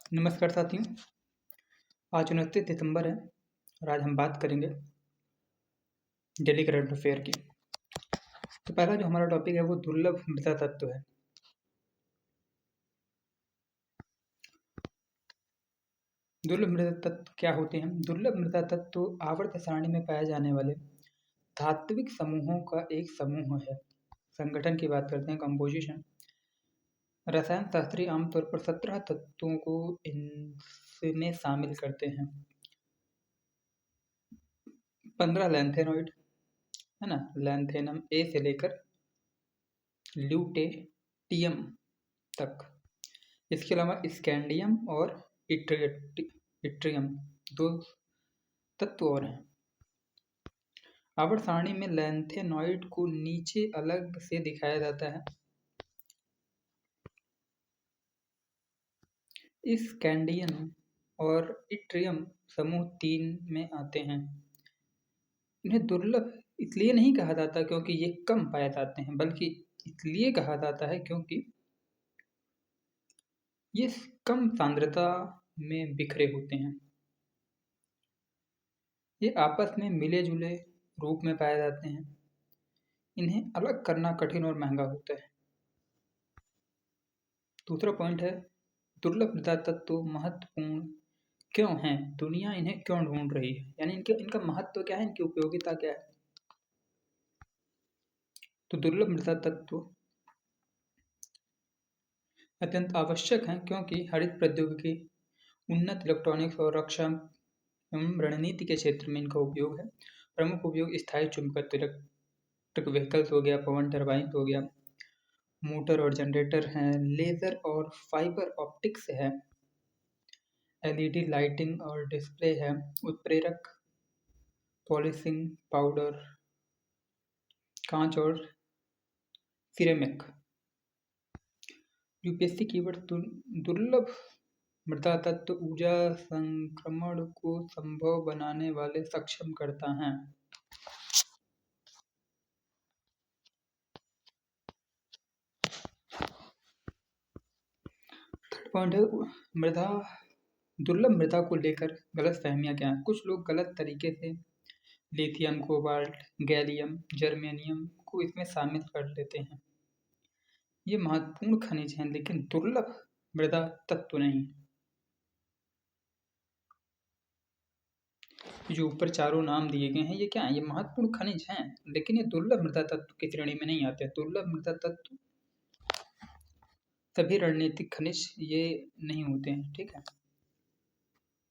नमस्कार साथियों। आज 29 दिसंबर है और आज हम बात करेंगे डेली करंट अफेयर की। तो पहला जो हमारा टॉपिक है वो दुर्लभ मृदा तत्व है। दुर्लभ मृदा तत्व क्या होते हैं? दुर्लभ मृदा तत्व आवर्त सारणी में पाए जाने वाले धात्विक समूहों का एक समूह है। संगठन की बात करते हैं, कंपोजिशन। रसायन शास्त्री आमतौर पर 17 तत्वों को इनमें शामिल करते हैं। 15 लैंथेनॉइड है ना, लैंथेनम ए से लेकर ल्यूटेटियम तक। इसके अलावा स्कैंडियम और इट्रियम दो तत्व और हैं। आवर्त सारणी में लैंथेनॉइड को नीचे अलग से दिखाया जाता है। स्कैंडियम और इट्रियम समूह 3 में आते हैं। इन्हें दुर्लभ इसलिए नहीं कहा जाता क्योंकि ये कम पाए जाते हैं, बल्कि इसलिए कहा जाता है क्योंकि ये कम सांद्रता में बिखरे होते हैं। ये आपस में मिले जुले रूप में पाए जाते हैं। इन्हें अलग करना कठिन और महंगा होता है। दूसरा पॉइंट है, दुर्लभ मृदा तत्व महत्वपूर्ण क्यों हैं? दुनिया इन्हें क्यों ढूंढ रही है? यानी इनका महत्व क्या है, इनकी उपयोगिता क्या है? तो दुर्लभ मृदा तत्व अत्यंत आवश्यक हैं क्योंकि हरित प्रौद्योगिकी, उन्नत इलेक्ट्रॉनिक्स और रक्षा एवं रणनीति के क्षेत्र में इनका उपयोग है। प्रमुख उपयोग स्थायी चुंबकत्व, इलेक्ट्रिक व्हीकल्स हो गया, पवन टरबाइन हो गया, मोटर और जनरेटर हैं, लेजर और फाइबर ऑप्टिक्स है, एलईडी लाइटिंग और डिस्प्ले है, उत्प्रेरक, पॉलिशिंग पाउडर, कांच और सिरेमिक। यूपीएससी कीवर्ड दुर्लभ मृदा तत्व ऊर्जा संक्रमण को संभव बनाने वाले सक्षम करता है। थर्ड पॉइंट है, मृदा दुर्लभ मृदा को लेकर गलत फहमियाँ क्या हैं? कुछ लोग गलत तरीके से लिथियम, कोबाल्ट, गैलियम, जर्मेनियम को इसमें शामिल कर लेते हैं। ये महत्वपूर्ण खनिज हैं लेकिन दुर्लभ मृदा तत्व नहीं। जो ऊपर चारों नाम दिए गए हैं ये क्या है? ये महत्वपूर्ण खनिज हैं लेकिन ये दुर्लभ मृदा तत्व की श्रेणी में नहीं आते। दुर्लभ मृदा तत्व सभी रणनीतिक खनिज ये नहीं होते हैं, ठीक है।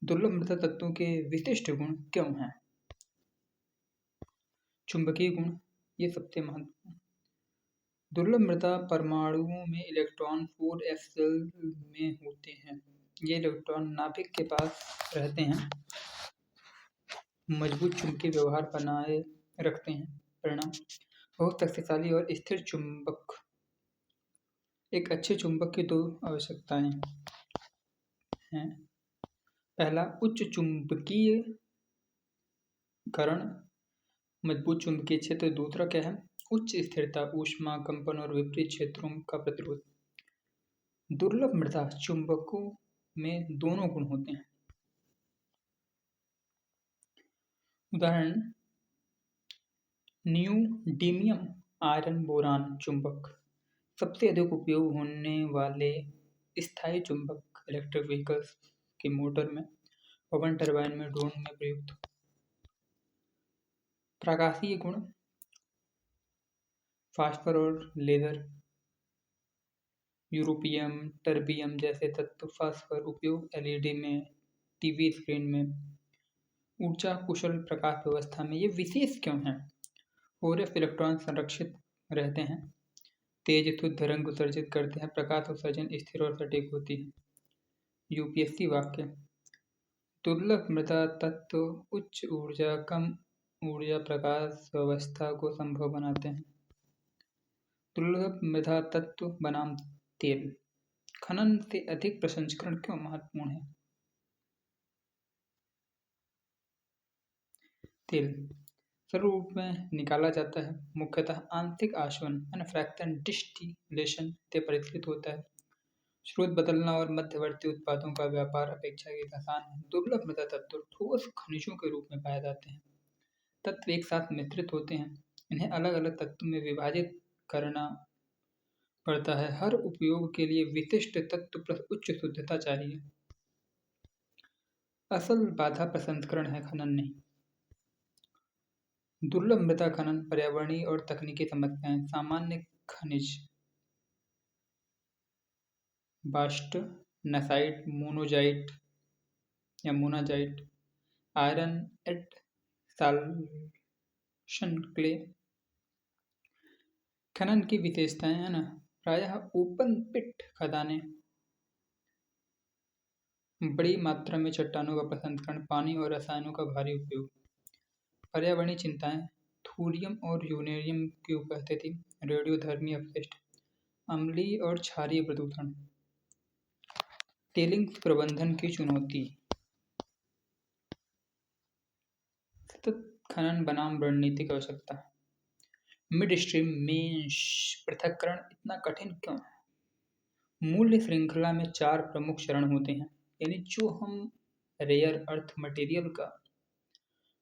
दुर्लभ मृदा तत्वों के विशिष्ट गुण क्यों हैं? चुंबकीय गुण ये सबसे महत्वपूर्ण। दुर्लभ मृदा परमाणुओं में इलेक्ट्रॉन 4s शेल में होते हैं। ये इलेक्ट्रॉन नाभिक के पास रहते हैं, मजबूत चुंबकीय व्यवहार बनाए रखते हैं। परिणाम, बहुत शक्तिशाली और स्थिर चुंबक। एक अच्छे चुंबक की दो आवश्यकताएं हैं। पहला, उच्च चुंबकीय करण, मजबूत चुंबकीय क्षेत्र। दूसरा क्या है? उच्च स्थिरता, ऊष्मा, कंपन और विपरीत क्षेत्रों का प्रतिरोध। दुर्लभ मृदा चुंबकों में दोनों गुण होते हैं। उदाहरण, नियोडिमियम आयरन बोरान चुंबक। सबसे अधिक उपयोग होने वाले स्थायी चुंबक इलेक्ट्रिक व्हीकल्स की मोटर में, पवन टरबाइन में, ड्रोन में प्रयुक्त। प्रकाशीय गुण, फास्फोर और लेजर, यूरोपियम, टर्बियम जैसे तत्व। फास्फोर उपयोग एलईडी में, टीवी स्क्रीन में, ऊर्जा कुशल प्रकाश व्यवस्था में। ये विशेष क्यों हैं? ओरएफ इलेक्ट्रॉन संरक्षित रहते हैं, तेज शुद्ध रंग उत्सर्जित करते हैं, प्रकाश उत्सर्जन स्थिर और सटीक होती है। यूपीएससी वाक्य, दुर्लभ मृदा तत्व उच्च ऊर्जा कम ऊर्जा प्रकाश व्यवस्था को संभव बनाते हैं। दुर्लभ मृदा तत्व बनाम तेल, खनन से अधिक प्रसंस्करण क्यों महत्वपूर्ण है? तेल सरल रूप में निकाला जाता है, मुख्यतः आंशिक आसवन फ्रैक्शन डिस्टिलेशन से परिष्कृत होता है। स्रोत बदलना और मध्यवर्ती उत्पादों का व्यापार अपेक्षाकृत आसान है। दुर्लभ मृदा तत्व ठोस खनिजों के रूप में पाए जाते हैं। तत्व एक साथ मिश्रित होते हैं। इन्हें अलग अलग तत्वों में विभाजित करना पड़ता है। हर उपयोग के लिए विशिष्ट तत्व प्लस उच्च शुद्धता चाहिए। असल बाधा प्रसंस्करण है, खनन नहीं। दुर्लभ मृदा खनन पर्यावरणीय और तकनीकी समस्याएं। सामान्य खनिज बास्ट, नसाइट, मोनोजाइट या मोनाजाइट, आयरन एट साल्शन क्ले। खनन की विशेषताएं है ना, प्रायः ओपन पिट खदानें, बड़ी मात्रा में चट्टानों का प्रसंस्करण, पानी और रसायनों का भारी उपयोग। पर्यावरणीय चिंताएं, थोरियम और यूरेनियम की उपस्थिति, रेडियोधर्मी अपशिष्ट, अम्लीय और क्षारीय प्रदूषण। टेलिंग्स प्रबंधन की चुनौती। सतत खनन बनाम रणनीतिक आवश्यकता। मिड स्ट्रीम मेंश पृथक्करण इतना कठिन क्यों है? मूल्य श्रृंखला में 4 प्रमुख चरण होते हैं, यानी जो हम रेयर अर्थ मटेरियल का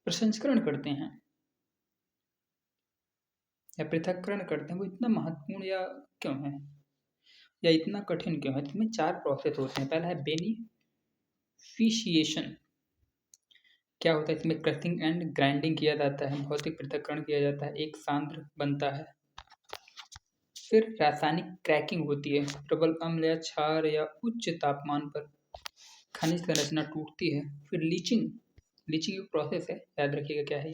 प्रसंस्करण करते हैं या पृथक्करण करते हैं, वो इतना महत्वपूर्ण या क्यों है या इतना कठिन क्यों है? इसमें 4 प्रोसेस होते हैं। पहला है बेनिफिशिएशन। क्या होता है इसमें? क्रशिंग एंड ग्राइंडिंग किया जाता है, भौतिक पृथक्करण किया जाता है, एक सांद्र बनता है। फिर रासायनिक क्रैकिंग होती है, प्रबल अम्ल या क्षार या उच्च तापमान पर खनिज संरचना टूटती है। फिर लीचिंग, लीचिंग एक प्रोसेस है, याद रखिएगा क्या है ये।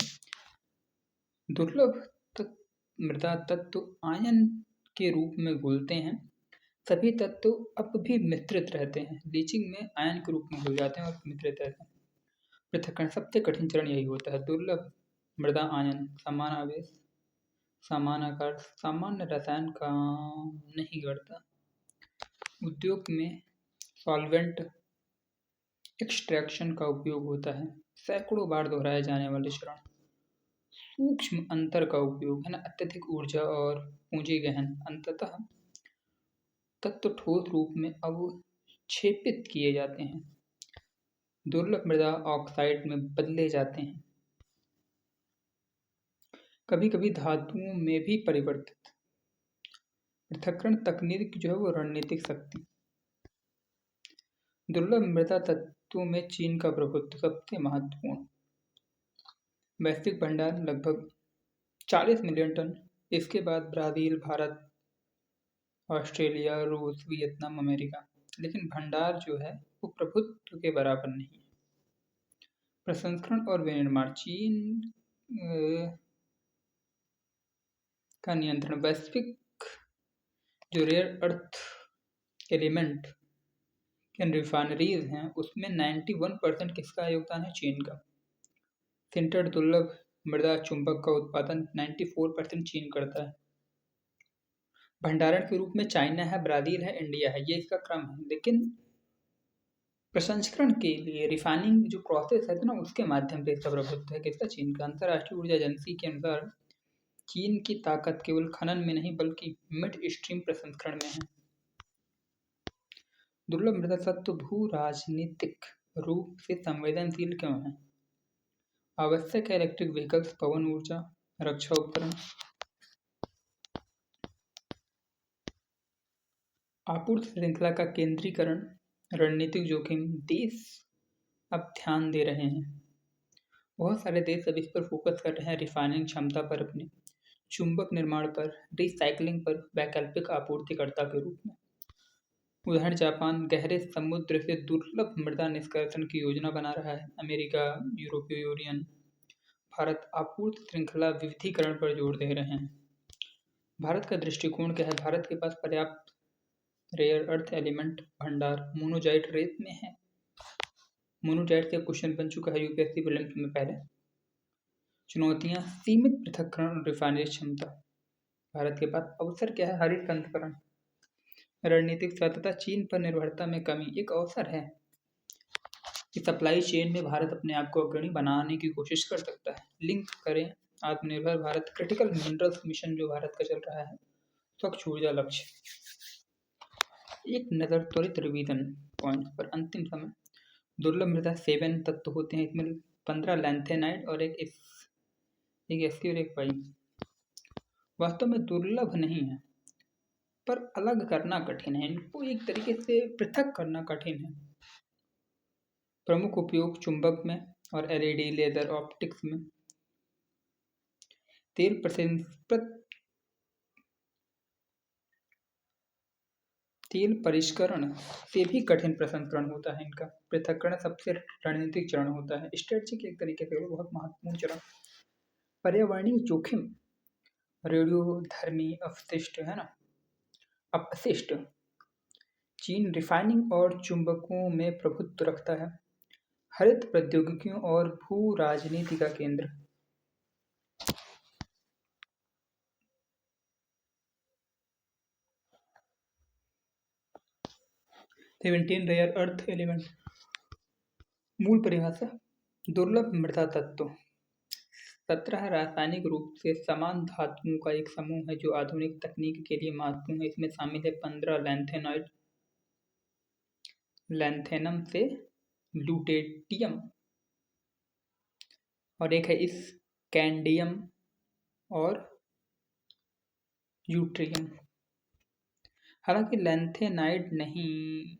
दुर्लभ मृदा तत्व आयन के रूप में घुलते हैं। सभी तत्व अब भी मिश्रित रहते हैं। लीचिंग में आयन के रूप में घुल जाते हैं और मिश्रित रहते हैं। पृथक्करण सबसे कठिन चरण यही होता है। दुर्लभ मृदा आयन, समान आवेश, समान आकार, सामान्य रसायन काम नहीं करता। उद्योग में सॉल्वेंट एक्सट्रैक्शन का उपयोग होता है। सैकड़ों बार दोहराए जाने वाले चरण। सूक्ष्म अंतर का उपयोग है ना, अत्यधिक ऊर्जा और पूंजी गहन। अंततः तत्व ठोस रूप में अवक्षेपित किए जाते हैं। दुर्लभ मृदा ऑक्साइड में बदले जाते हैं, कभी कभी धातुओं में भी परिवर्तित। पृथक्करण तकनीक जो है वो रणनीतिक शक्ति। दुर्लभ मृदा तत्वों में चीन का प्रभुत्व सबसे महत्वपूर्ण। वैश्विक भंडार लगभग 40 मिलियन टन। इसके बाद ब्राज़ील, भारत, ऑस्ट्रेलिया, रूस, वियतनाम, अमेरिका। लेकिन भंडार जो है वो प्रभुत्व के बराबर नहीं है। प्रसंस्करण और विनिर्माण। चीन का नियंत्रण। वैश्विक जो रेयर अर्थ एलिमेंट के रिफाइनरीज हैं उसमें 91% किसका योगदान है? चीन का। सिंटर्ड दुर्लभ मृदा चुंबक का उत्पादन 94% चीन करता है। भंडारण के रूप में चाइना है, ब्राज़ील है, इंडिया है, ये इसका क्रम है। लेकिन प्रसंस्करण के लिए रिफाइनिंग जो प्रोसेस है ना, उसके माध्यम से इसका प्रभुत्व है किसका? चीन का। अंतर्राष्ट्रीय ऊर्जा एजेंसी के अनुसार चीन की ताकत केवल खनन में नहीं बल्कि मिड स्ट्रीम प्रसंस्करण में है। दुर्लभ मृदा तत्व भू राजनीतिक रूप से संवेदनशील क्यों है? आवश्यक है इलेक्ट्रिक व्हीकल्स, पवन ऊर्जा, रक्षा उपकरण। आपूर्ति श्रृंखला का केंद्रीकरण, रणनीतिक जोखिम। देश अब ध्यान दे रहे हैं, बहुत सारे देश अब इस पर फोकस कर रहे हैं, रिफाइनिंग क्षमता पर, अपने चुंबक निर्माण पर, रिसाइकलिंग पर, वैकल्पिक आपूर्तिकर्ता के रूप में। उदाहरण जापान गहरे समुद्र से दुर्लभ मृदा निष्कर्षण की योजना बना रहा है। अमेरिका, यूरोपीय यूनियन, भारत आपूर्ति श्रृंखला विविधीकरण पर जोर दे रहे हैं। भारत का दृष्टिकोण क्या है? भारत के पास पर्याप्त रेयर अर्थ एलिमेंट भंडार मोनोजाइट रेत में है। मोनोजाइट से क्वेश्चन बन चुका है यूपीएससी प्रीलिम्स में पहले। चुनौतियां, सीमित पृथक्करण और रिफाइनरी क्षमता। भारत के पास अवसर क्या है? हरित संस्करण, रणनीतिक सततता, चीन पर निर्भरता में कमी। एक अवसर है कि सप्लाई चेन में भारत अपने आप को अग्रणी बनाने की कोशिश कर सकता है। लिंक करें आत्मनिर्भर भारत, क्रिटिकल मिनरल्स मिशन जो भारत का चल रहा है, स्वच्छ ऊर्जा लक्ष्य। एक नज़र त्वरित रिवीजन पॉइंट्स पर। अंतिम समय दुर्लभ मृदा 7 तत्व होते हैं, इसमें 15 लैंथेनाइड और एक एससी और एक वाई। वास्तव में दुर्लभ नहीं है, पर अलग करना कठिन है, इनको एक तरीके से पृथक करना कठिन है। प्रमुख उपयोग चुंबक में और एलईडी, लेजर, ऑप्टिक्स में। तेल परिष्करण से भी कठिन प्रसंस्करण होता है। इनका पृथक्करण सबसे रणनीतिक चरण होता है, स्ट्रेटजिक एक तरीके से बहुत महत्वपूर्ण चरण। पर्यावरणीय जोखिम, रेडियोधर्मी अपशिष्ट है ना, अपशिष्ट। चीन रिफाइनिंग और चुंबकों में प्रभुत्व रखता है। हरित प्रौद्योगिकियों और भू राजनीति का केंद्र। 17 रेयर अर्थ एलिमेंट। मूल परिभाषा, दुर्लभ मृदा तत्व 17 रासायनिक रूप से समान धातुओं का एक समूह है जो आधुनिक तकनीक के लिए महत्वपूर्ण है। इसमें शामिल है 15 लैंथेनॉइड, लैंथेनम से ल्यूटेटियम, और एक है इस कैंडियम और यूट्रियम। हालांकि लैंथेनाइड नहीं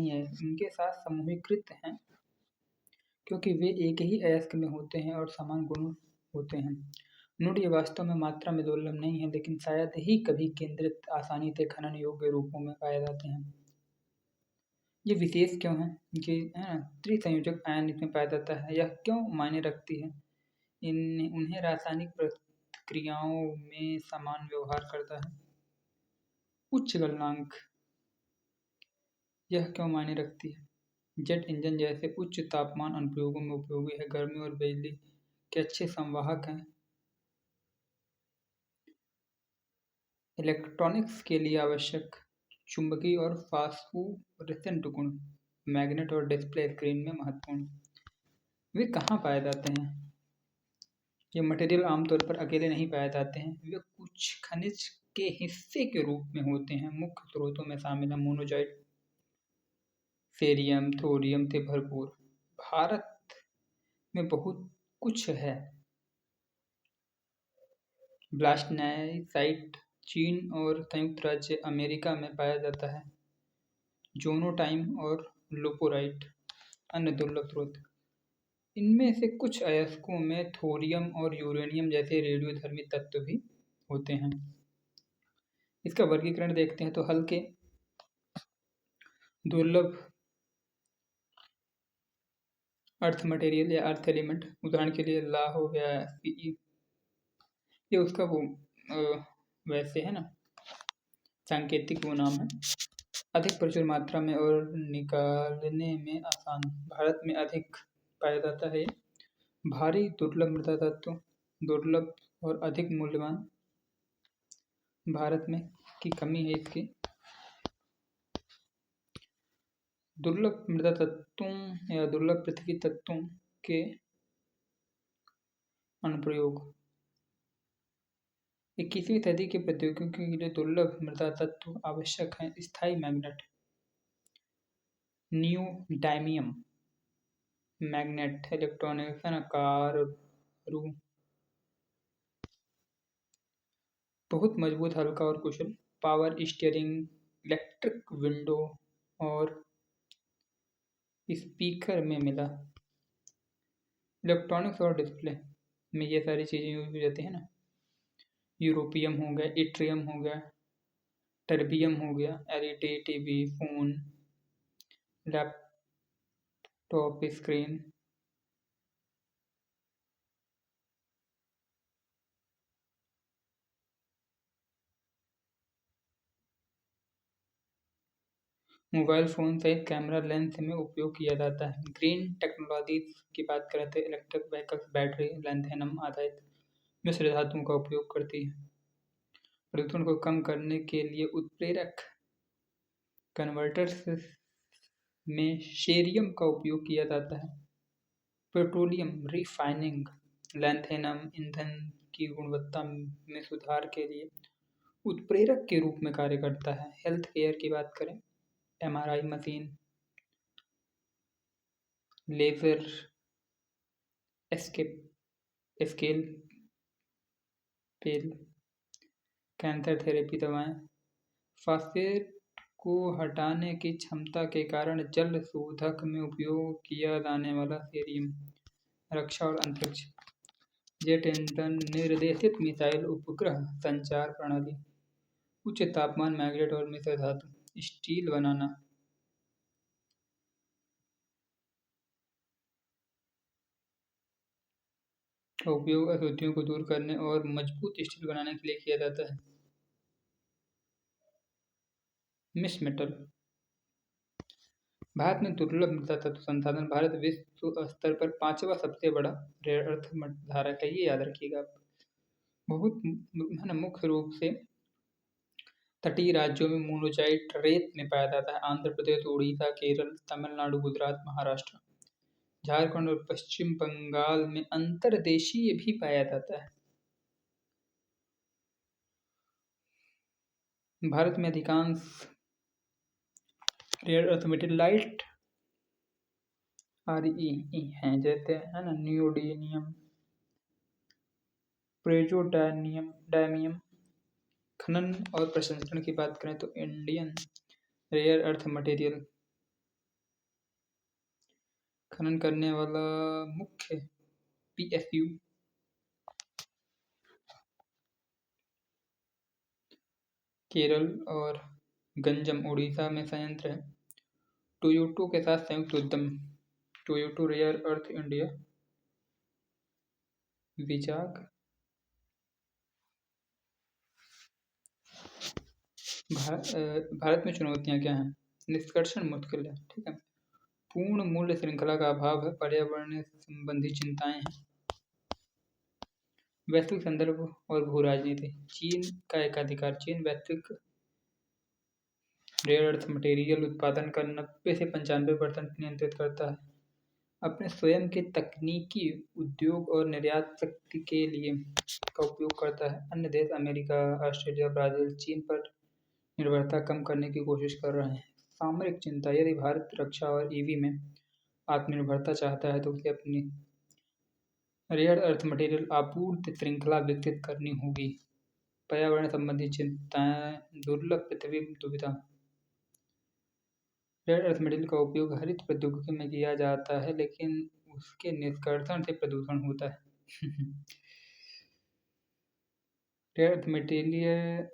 है, इनके साथ समूहीकृत हैं क्योंकि वे एक ही अयस्क में होते हैं और समान गुण होते हैं। नोट, ये वास्तव में मात्रा में दुर्लभ नहीं है, लेकिन शायद ही कभी केंद्रित, आसानी से खनन योग्य रूपों में पाए जाते हैं। ये विशेष क्यों है कि त्रिसंयोजक आयन इसमें पाया जाता है, यह क्यों मायने रखती है? उन्हें रासायनिक प्रक्रियाओं में समान व्यवहार करता है। उच्च गलनांक, यह क्यों मायने रखती है? जेट इंजन जैसे उच्च तापमान अनुप्रयोगों में उपयोगी है। गर्मी और बिजली के अच्छे संवाहक हैं। इलेक्ट्रॉनिक्स के लिए आवश्यक चुंबकीय और फास्फोरेसेंट गुण मैग्नेट और डिस्प्ले स्क्रीन में महत्वपूर्ण। वे कहाँ पाए जाते हैं? ये मटेरियल आमतौर पर अकेले नहीं पाए जाते हैं, वे कुछ खनिज के हिस्से के रूप में होते हैं। मुख्य स्रोतों में शामिल है मोनोजाइट, फेरियम, थोरियम से भरपूर। भारत में बहुत कुछ है। ब्लास्टनाइसाइट चीन और संयुक्त राज्य अमेरिका में पाया जाता है। जोनोटाइम और लोपोराइट अन्य दुर्लभ स्रोत। इनमें से कुछ अयस्कों में थोरियम और यूरेनियम जैसे रेडियोधर्मी तत्व भी होते हैं। इसका वर्गीकरण देखते हैं तो हल्के दुर्लभ अर्थ मटेरियल या अर्थ एलिमेंट, उदाहरण के लिए ला हो गया, Fe, ये उसका वो वैसे है ना, सांकेतिक वो नाम है। अधिक प्रचुर मात्रा में और निकालने में आसान, भारत में अधिक पाया जाता है। भारी दुर्लभ मृदा तत्व, दुर्लभ और अधिक मूल्यवान, भारत में की कमी है इसकी। दुर्लभ मृदा तत्वों या दुर्लभ पृथ्वी तत्वों के अनुप्रयोग। 21वीं सदी के प्रौद्योगिकी के लिए दुर्लभ मृदा तत्व आवश्यक हैं। स्थायी मैग्नेट, नियोडायमियम मैग्नेट, इलेक्ट्रॉनिक्स कार, बहुत मजबूत, हल्का और कुशल। पावर स्टीयरिंग, इलेक्ट्रिक विंडो और स्पीकर में मिला। इलेक्ट्रॉनिक्स और डिस्प्ले में ये सारी चीज़ें यूज हो जाती हैं ना। यूरोपियम हो गया, इट्रियम हो गया, टर्बियम हो गया, LED, TV, phone, laptop screen. Mobile phone सहित कैमरा लेंस में उपयोग किया जाता है। ग्रीन टेक्नोलॉजीज की बात करें तो इलेक्ट्रिक व्हीकल्स बैटरी लैंथेनम आधारित मिश्र धातुओं का उपयोग करती है। प्रदूषण को कम करने के लिए उत्प्रेरक कन्वर्टर्स में शेरियम का उपयोग किया जाता है। पेट्रोलियम रिफाइनिंग, लैंथेनम ईंधन की गुणवत्ता में सुधार के लिए उत्प्रेरक के रूप में कार्य करता है। हेल्थ केयर की बात करें, एमआरआई मशीन, लेजर स्केल पेल, कैंसर थेरेपी दवाएं, फास्फेट को हटाने की क्षमता के कारण जल शोधक में उपयोग किया जाने वाला सीरियम, रक्षा और अंतरिक्ष, जेट इंजन निर्देशित मिसाइल उपग्रह संचार प्रणाली, उच्च तापमान मैग्नेट और मिश्र धातु, स्टील बनाना, का उपयोग अशुद्धियों को दूर करने और मजबूत स्टील बनाने के लिए किया जाता है। मिस मेटल, भारत में दुर्लभ मृदा तत्व संसाधन, भारत विश्व स्तर पर 5वां सबसे बड़ा रेयर अर्थ धारक है, ये याद रखिएगा आप। बहुत है ना, मुख्य रूप से तटीय राज्यों में मोनोजाइट रेत में पाया जाता है। आंध्र प्रदेश, उड़ीसा, केरल, तमिलनाडु, गुजरात, महाराष्ट्र, झारखंड और पश्चिम बंगाल में अंतर्देशीय भी पाया जाता है। भारत में अधिकांश रेयर अर्थ मेटेलाइट REE हैं, जैसे है ना नियोडीमियम, डायमियम। खनन और प्रसंस्करण की बात करें तो इंडियन रेयर अर्थ मटेरियल खनन करने वाला मुख्य PSU केरल और गंजम उड़ीसा में संयंत्र है। टोयोटो के साथ संयुक्त उद्यम, Toyotsu rare earth India, Vizag. भारत में चुनौतियां क्या हैं? निष्कर्षण मुश्किल है, ठीक है। पूर्ण मूल्य श्रृंखला का अभाव है, पर्यावरण संबंधी चिंताएं हैं, वैश्विक संदर्भ और भू राजनीति। चीन का एकाधिकार, चीन वैश्विक रेयर अर्थ मटेरियल उत्पादन का 90 से 95% नियंत्रित करता है। अपने स्वयं के तकनीकी उद्योग और निर्यात शक्ति के लिए का उपयोग करता है। अन्य देश अमेरिका, ऑस्ट्रेलिया, ब्राजील चीन पर निर्भरता कम करने की कोशिश कर रहे हैं। सामरिक चिंता, यदि भारत रक्षा और ईवी में आत्मनिर्भरता चाहता है तो उसे अपनी रेयर अर्थ मटेरियल आपूर्ति श्रृंखला विकसित करनी होगी। पर्यावरण संबंधी चिंताएं, दुर्लभ पृथ्वी दुविधा। रेयर अर्थ मटेरियल का उपयोग हरित प्रौद्योगिकी में किया जाता है, लेकिन उसके निष्कर्षण से प्रदूषण होता है। रेयर अर्थ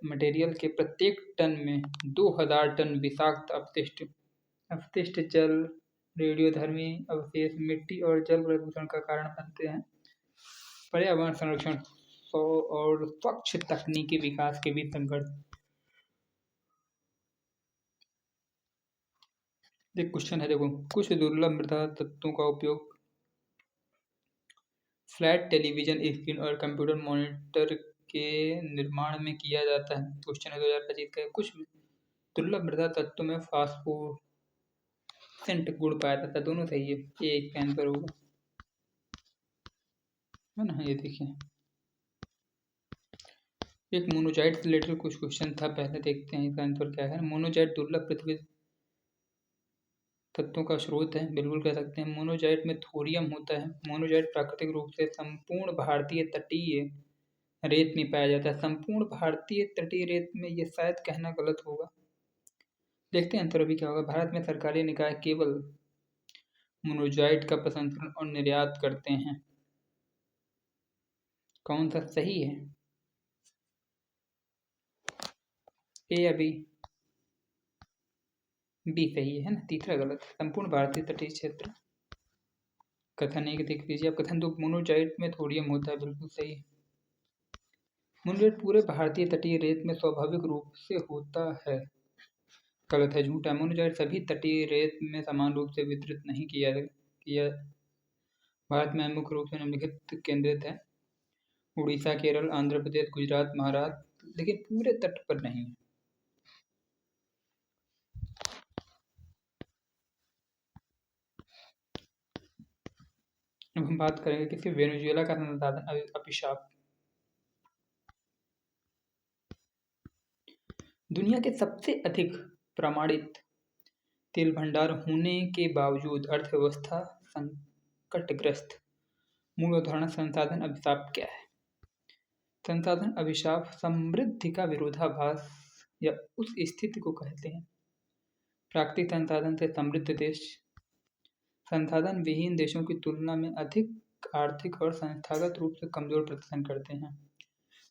मटेरियल के प्रत्येक टन में 2000 टन विषाक्त अपशिष्ट जल, रेडियोधर्मी अवशेष, मिट्टी और जल प्रदूषण का कारण बनते हैं। पर्यावरण संरक्षण और स्वच्छ तकनीकी विकास के बीच संघर्ष। एक क्वेश्चन है, देखो, कुछ दुर्लभ मृदा तत्वों का उपयोग फ्लैट टेलीविजन स्क्रीन और कंप्यूटर मॉनिटर के निर्माण में किया जाता है। क्वेश्चन है 2025 का। कुछ दुर्लभ मृदा तत्वों में फास्फोरेसेंट गुण पाया जाता है। दोनों सही है, ये एक का आंसर होगा, है ना। ये देखिए, एक मोनोजाइट से रिलेटेड कुछ क्वेश्चन था, पहले देखते हैं इसका आंसर क्या है। मोनोजाइट दुर्लभ पृथ्वी तत्वों का स्रोत है, बिल्कुल कह सकते हैं। मोनोजाइट में थोरियम होता है। मोनोजाइट प्राकृतिक रूप से संपूर्ण भारतीय तटीय रेत में पाया जाता है। संपूर्ण भारतीय तटीय रेत में, ये शायद कहना गलत होगा, देखते हैं आंसर अभी क्या होगा। भारत में सरकारी निकाय केवल मोनोजाइट का प्रसंस्करण और निर्यात करते हैं। कौन सा सही है, ए या बी? बी सही है ना, तीसरा गलत। संपूर्ण भारतीय तटीय क्षेत्र कथन एक देख लीजिए आप। कथन 2, मोनोजाइट में थोरियम होता है, बिल्कुल सही है। मोनोजाइट पूरे भारतीय तटीय रेत में स्वाभाविक रूप से होता है, गलत है, झूठा है। मोनोजाइट सभी तटीय रेत में समान रूप से वितरित नहीं किया। भारत में मुख्य रूप से निम्नलिखित केंद्रित है: उड़ीसा, केरल, आंध्र प्रदेश, गुजरात, महाराष्ट्र, लेकिन पूरे तट पर नहीं है। अब हम बात करेंगे किसी वेनेजुएला का संसाधन अभिशाप। दुनिया के सबसे अधिक प्रमाणित तेल भंडार होने के बावजूद अर्थव्यवस्था संकटग्रस्त। मूल उदाहरण संसाधन अभिशाप क्या है? संसाधन अभिशाप समृद्धि का विरोधाभास या उस स्थिति को कहते हैं। प्राकृतिक संसाधन से समृद्ध देश संसाधन विहीन देशों की तुलना में अधिक आर्थिक और संस्थागत रूप से कमजोर प्रदर्शन करते हैं।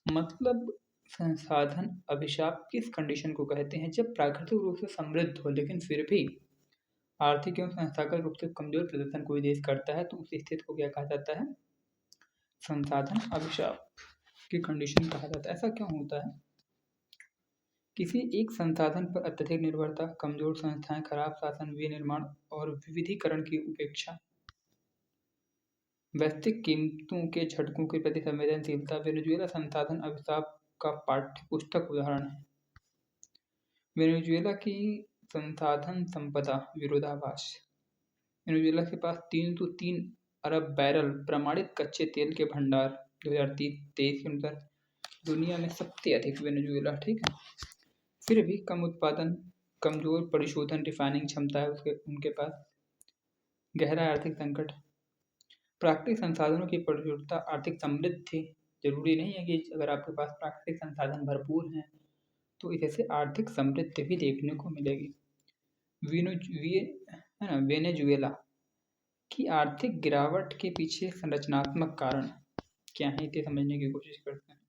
मतलब संसाधन अभिशाप किस कंडीशन को कहते हैं? जब प्राकृतिक रूप से समृद्ध हो लेकिन फिर भी आर्थिक एवं संस्थागत रूप से कमजोर प्रदर्शन कोई देश करता है तो उस स्थिति को क्या कहा जाता है? संसाधन अभिशाप की कंडीशन कहा जाता है। ऐसा क्यों होता है? किसी एक संसाधन पर अत्यधिक निर्भरता, कमजोर संस्थाएं, खराब शासन, विनिर्माण और विविधीकरण की उपेक्षा, वैश्विक कीमतों के झटकों के प्रति संवेदनशीलता वेनेजुएला संसाधन अभिशाप का पाठ्य पुस्तक उदाहरण है। वेनेजुएला की संसाधन संपदा विरोधाभास। वेनेजुएला के पास 303 अरब बैरल प्रमाणित कच्चे तेल के भंडार 2023 के अनुसार दुनिया में सबसे अधिक वेनेजुएला, ठीक है। फिर भी कम उत्पादन, कमजोर परिशोधन रिफाइनिंग क्षमता है उनके पास, गहरा आर्थिक संकट। प्राकृतिक संसाधनों की प्रचुरता आर्थिक समृद्धि जरूरी नहीं है कि अगर आपके पास प्राकृतिक संसाधन भरपूर हैं तो इससे आर्थिक समृद्धि भी देखने को मिलेगी। वेनेजुएला की आर्थिक गिरावट के पीछे संरचनात्मक कारण क्या है, इसे समझने की कोशिश करते हैं।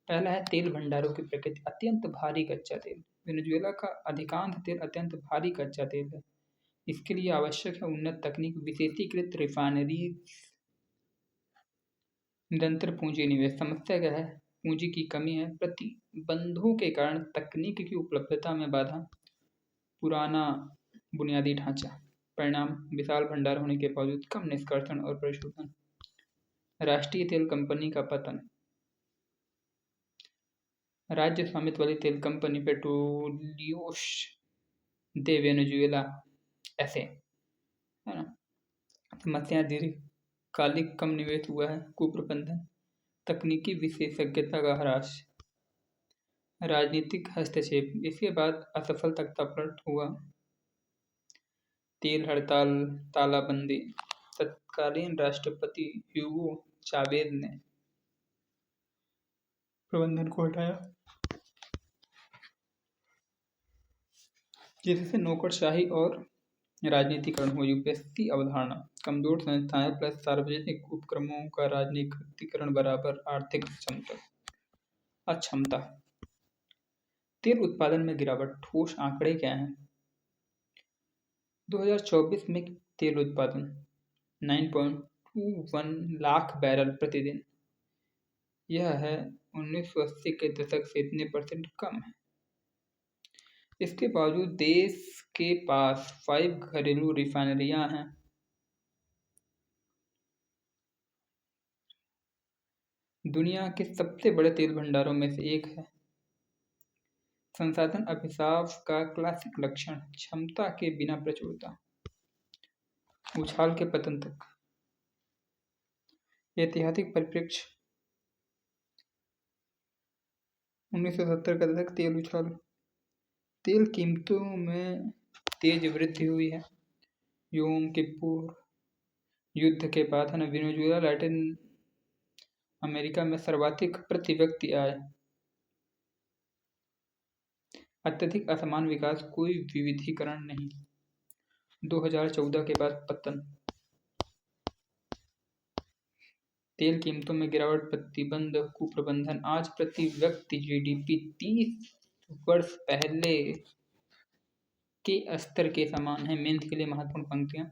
पहला है तेल भंडारों की प्रकृति, अत्यंत भारी कच्चा तेल। वेनेजुएला का अधिकांश तेल अत्यंत भारी कच्चा तेल है। इसके लिए आवश्यक है उन्नत तकनीक, विशेषीकृत रिफाइनरी, निरंतर पूंजी निवेश। समस्या क्या है? पूंजी की कमी है, प्रतिबंधों के कारण तकनीक की उपलब्धता में बाधा, पुराना बुनियादी ढांचा। परिणाम विशाल भंडार होने के बावजूद कम निष्कर्षण और परिशोधन। राष्ट्रीय तेल कंपनी का पतन। राज्य स्वामित्व वाली तेल कंपनी पेट्रोलियोस दे वेनेजुएला ऐसे है ना। समस्याएं दीर्घकालिक कम निवेश हुआ है, कुप्रबंधन, तकनीकी विशेषज्ञता का ह्रास, राजनीतिक हस्तक्षेप। इसके बाद असफल तख्तापलट हुआ, तेल हड़ताल, तालाबंदी। तत्कालीन राष्ट्रपति ह्यूगो चावेज ने प्रबंधन को हटाया, जिससे नौकरशाही और राजनीतिकरण हुआ। यूपीएससी अवधारणा, कमजोर संस्थाएं प्लस सार्वजनिक उपक्रमों का राजनीतिकरण बराबर आर्थिक अक्षमता। तेल उत्पादन में गिरावट, ठोस आंकड़े क्या हैं? 2024 में तेल उत्पादन 9.21 लाख बैरल प्रतिदिन। यह है 1980 के दशक से इतने % कम है। इसके बावजूद देश के पास 5 घरेलू रिफाइनरियां हैं। दुनिया के सबसे बड़े तेल भंडारों में से एक है। संसाधन अभिशाप का क्लासिक लक्षण, क्षमता के बिना प्रचुरता, उछाल के पतन तक। ऐतिहासिक परिप्रेक्ष्य 1970 का दशक, तेल उछाल। तेल कीमतों में तेज वृद्धि हुई है। योम किपुर युद्ध के बाद है ना, वेनेजुएला लैटिन अमेरिका में सर्वाधिक प्रति व्यक्ति आय। अत्यधिक असमान विकास, कोई विविधीकरण नहीं। 2014 के बाद पतन। तेल कीमतों में गिरावट, प्रतिबंध, कुप्रबंधन। आज प्रति व्यक्ति जीडीपी 30 वर्ष पहले के स्तर के समान है। मेंथ के लिए महत्वपूर्ण पंक्तियां।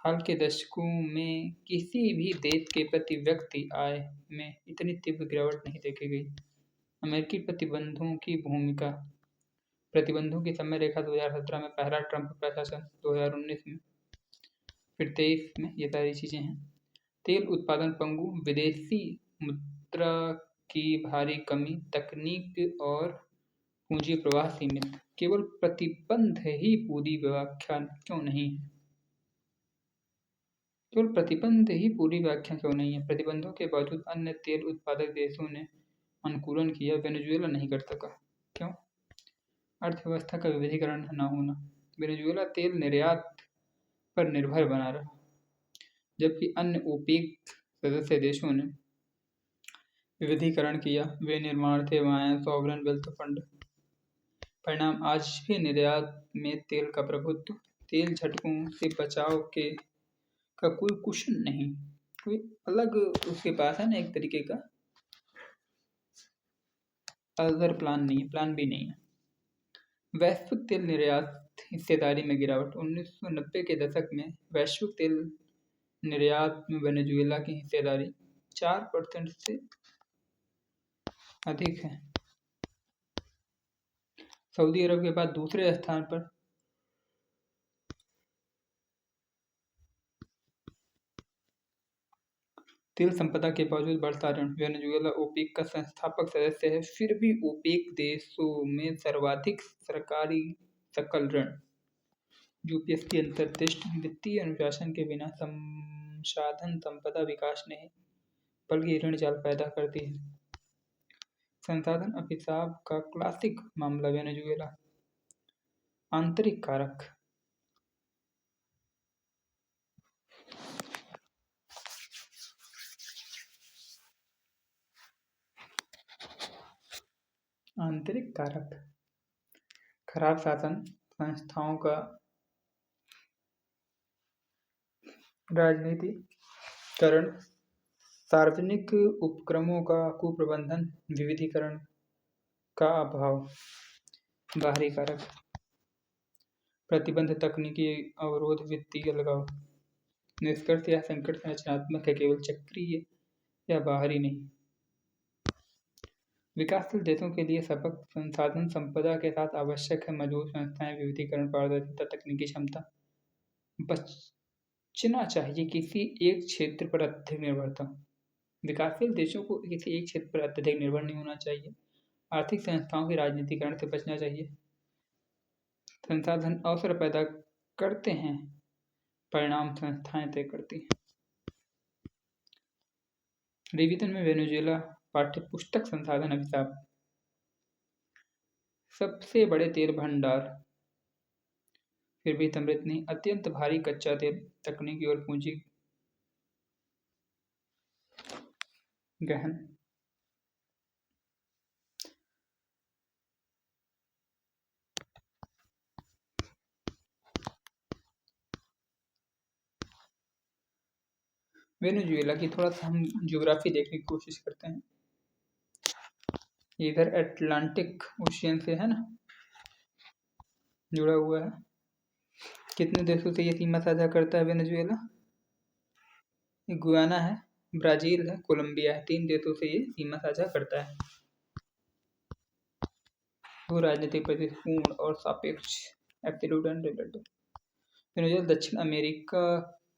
हाल के दशकों में किसी भी देश के प्रति व्यक्ति आय में इतनी तीव्र गिरावट नहीं देखी गई। अमेरिकी प्रतिबंधों की भूमिका। प्रतिबंधों की समय रेखा 2017 में पहला ट्रंप प्रशासन, 2019 में, फिर 23 में, ये सारी चीजें हैं। तेल उत्पादन पंगु, विदेशी मुद्रा की भारी कमी, तकनीक और पूंजी प्रवाह सीमित। केवल प्रतिबंध ही पूरी व्याख्या क्यों नहीं है? केवल प्रतिबंध ही पूरी व्याख्या क्यों नहीं है? प्रतिबंधों के बावजूद अन्य तेल उत्पादक देशों ने अनुकूलन किया, वेनेजुएला नहीं कर सका। क्यों? अर्थव्यवस्था का विविधीकरण न होना। वेनेजुएला तेल निर्यात पर निर्भर बना रहा, जबकि अन्य ओपेक सदस्य देशों ने विविधीकरण किया। वे निर्माण थे वहाँ सॉवरन वेल्थ फंड। परिणाम आज भी निर्यात में तेल का प्रभुत्व, तेल झटकों से बचाव के का कोई कुशन नहीं, कोई अलग उसके पास है ना एक तरीके का अदर प्लान नहीं है, प्लान भी नहीं है। वैश्विक तेल निर्यात हिस्सेदारी में गिरावट। 1990 के दशक में वैश्विक तेल निर्यात में वेनेजुएला की हिस्सेदारी 4% से अधिक है। सऊदी अरब के बाद दूसरे स्थान पर तेल संपदा के बावजूद बढ़ता ऋण। वेनेजुएला ओपेक का संस्थापक सदस्य है, फिर भी ओपेक देशों में सर्वाधिक सरकारी सकल ऋण। यूपीएस की अंतर्दृष्टि वित्तीय अनुशासन के बिना संसाधन संपदा विकास नहीं, बल्कि ऋण जाल पैदा करती है। संसाधन अभिशाप का क्लासिक मामला वेनेजुएला। आंतरिक कारक। आंतरिक कारक खराब शासन, संस्थाओं का राजनीतिकरण, सार्वजनिक उपक्रमों का कुप्रबंधन, विविधीकरण का अभाव। बाहरी कारक प्रतिबंध, तकनीकी अवरोध, वित्तीय अलगाव। निष्कर्ष यह संकट संरचनात्मक है, केवल चक्रीय या बाहरी नहीं। विकासशील देशों के लिए सबक। संसाधन संपदा के साथ आवश्यक है मजबूत संस्थाएं, विविधीकरण, पारदर्शिता, तकनीकी क्षमता। बचना चाहिए किसी एक क्षेत्र पर अत्यधिक निर्भरता। विकासशील देशों को किसी एक क्षेत्र पर अत्यधिक निर्भर नहीं होना चाहिए। आर्थिक संस्थाओं के राजनीतिकरण से बचना चाहिए। संसाधन अवसर पैदा करते हैं, परिणाम संस्थाएं तय करती हैं। रिवीजन में वेनेजुएला पाठ्यपुस्तक संसाधन अभिशाप। सबसे बड़े तेल भंडार, फिर भी समृद्ध नहीं। अत्यंत भारी कच्चा तेल, तकनीकी और पूंजी गहन। वेनेजुएला की थोड़ा सा हम ज्योग्राफी देखने की कोशिश करते हैं। इधर अटलांटिक ओशियन से है ना जुड़ा हुआ है। कितने देशों से ये सीमा साझा करता है वेनेजुएला? गुयाना है, ब्राजील है, कोलंबिया है। 3 देशों से ये सीमा साझा करता है। भू राजनीतिक प्रतिपूर्ण और सापेक्ष, एब्सोल्यूट एंड रिलेटिव। वेनेजुएला दक्षिण अमेरिका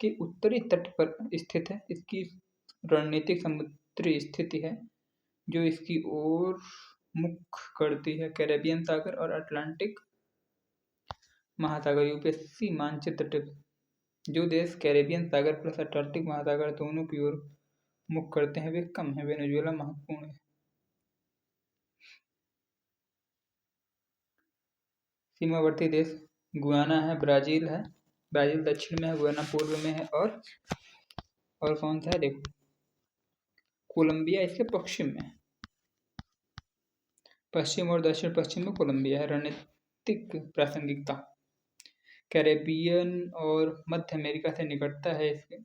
के उत्तरी तट पर स्थित है। इसकी रणनीतिक समुद्री स्थिति है जो इसकी ओर मुख करती है। कैरेबियन सागर और अटलांटिक महासागर। यूपीएससी मानचित्र टिप। जो देश कैरेबियन सागर प्लस अटलांटिक महासागर दोनों की ओर मुख करते हैं वे कम है। वेनेजुएला महत्वपूर्ण है। सीमावर्ती देश गुयाना है, ब्राजील है। ब्राजील दक्षिण में है, गुयाना पूर्व में है और कौन सा है देखो, कोलंबिया इसके पश्चिम में है। पश्चिम और दक्षिण पश्चिम में कोलंबिया है। रणनीतिक प्रासंगिकता, कैरेबियन और मध्य अमेरिका से निकटता है इसके।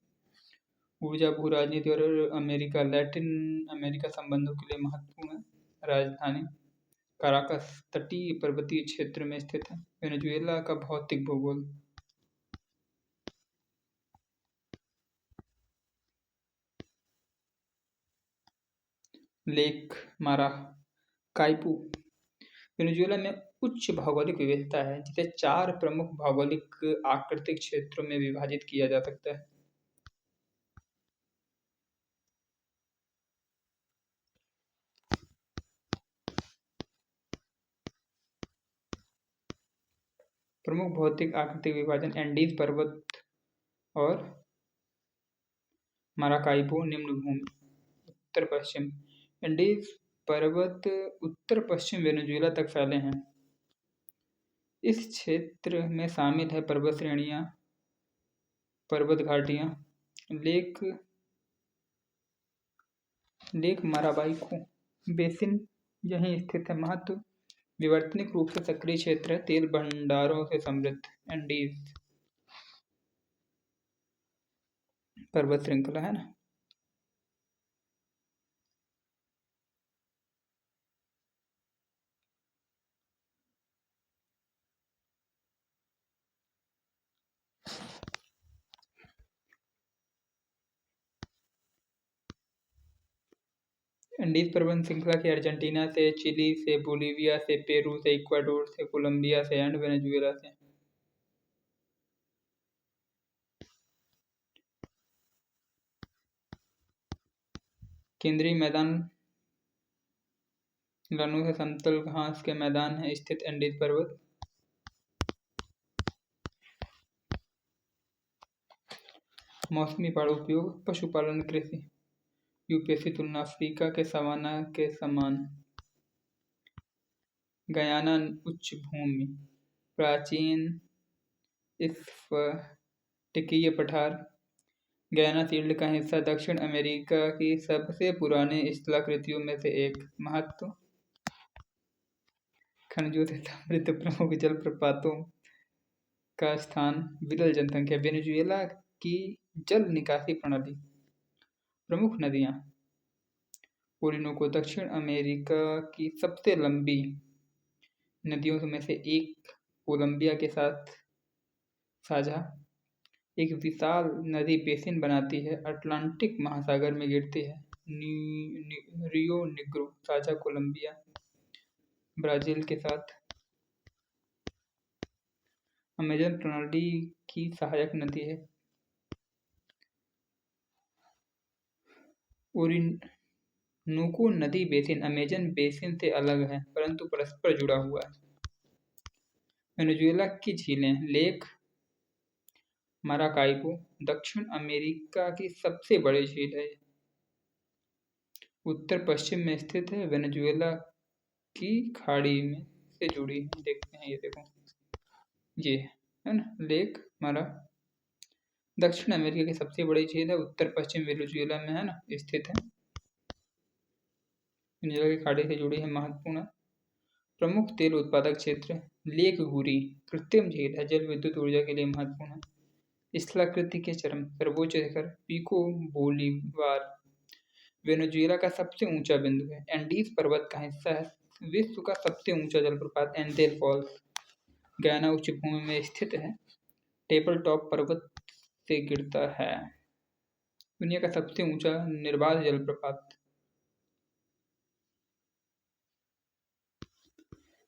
ऊर्जा, भू राजनीति और अमेरिका लैटिन अमेरिका संबंधों के लिए महत्वपूर्ण है। राजधानी काराकस तटीय पर्वतीय क्षेत्र में स्थित है। वेनेजुएला का भौतिक भूगोल। लेक माराकाइबू। वेनेजुएला में उच्च भौगोलिक विविधता है जिसे 4 प्रमुख भौगोलिक आकृतिक क्षेत्रों में विभाजित किया जा सकता है। प्रमुख भौतिक आकृतिक विभाजन एंडीज पर्वत और माराकाइबो निम्न भूमि। उत्तर पश्चिम एंडीज पर्वत उत्तर पश्चिम वेनेजुएला तक फैले हैं। इस क्षेत्र में शामिल है पर्वत श्रेणियाँ, पर्वत घाटियाँ, लेक माराबाइको बेसिन यहीं स्थित है। महत्व: विवर्तनिक रूप से सक्रिय क्षेत्र है, तेल भंडारों से समृद्ध। एंडीज पर्वत श्रृंखला है ना। एंडीज पर्वत श्रृंखला की अर्जेंटीना से, चिली से, बोलीविया से, पेरू से, इक्वाडोर से, कोलंबिया से एंड वेनेजुएला से। केंद्रीय मैदान लनो से समतल घास के मैदान है स्थित एंडीज पर्वत। मौसमी पहाड़ उपयोग: पशुपालन, कृषि। यूपीएससी तुलना: अफ्रीका के सवाना के समान। गयाना उच्च भूमि, प्राचीन स्फटिकीय पठार। गयाना शील्ड का हिस्सा, दक्षिण अमेरिका की सबसे पुराने स्थलाकृतियों में से एक। महत्व: खनिजों से समृद्ध प्रमुख जलप्रपातों का स्थान, विरल जनसंख्या। वेनेजुएला की जल निकासी प्रणाली। प्रमुख नदियाँ: ओरिनोको दक्षिण अमेरिका की सबसे लंबी नदियों में से एक, कोलंबिया के साथ साझा। एक विशाल नदी बेसिन बनाती है, अटलांटिक महासागर में गिरती है। रियो निग्रो साझा, कोलंबिया ब्राजील के साथ। अमेजन प्रणाली की सहायक नदी है। ओरिनोको नदी बेसिन अमेजन बेसिन से अलग है परंतु परस्पर जुड़ा हुआ है। वेनेजुएला की झीलें: लेक माराकाइबो दक्षिण अमेरिका की सबसे बड़ी झील है। उत्तर पश्चिम में स्थित है, वेनेजुएला की खाड़ी में से जुड़ी है। देखते हैं, ये देखो, ये है ना लेक मारा। दक्षिण अमेरिका की सबसे बड़ी झील है, उत्तर पश्चिम वेनेजुएला में है ना स्थित है। वेनेजुएला की खाड़ी से जुड़ी है। महत्वपूर्ण प्रमुख तेल उत्पादक क्षेत्र: लेक गुरी कृत्रिम झील है, जल विद्युत ऊर्जा के लिए महत्वपूर्ण है। स्थलाकृति के चरम: सर्वोच्च शिखर पिको बोलीवार वेनेजुएला का सबसे ऊंचा बिंदु है। एंडीज पर्वत का हिस्सा है। विश्व का सबसे ऊंचा जलप्रपात एंडेल फॉल्स गयाना उच्च भूमि में स्थित है। टेबल टॉप पर्वत से गिरता है। दुनिया का सबसे ऊंचा निर्बाध जलप्रपात।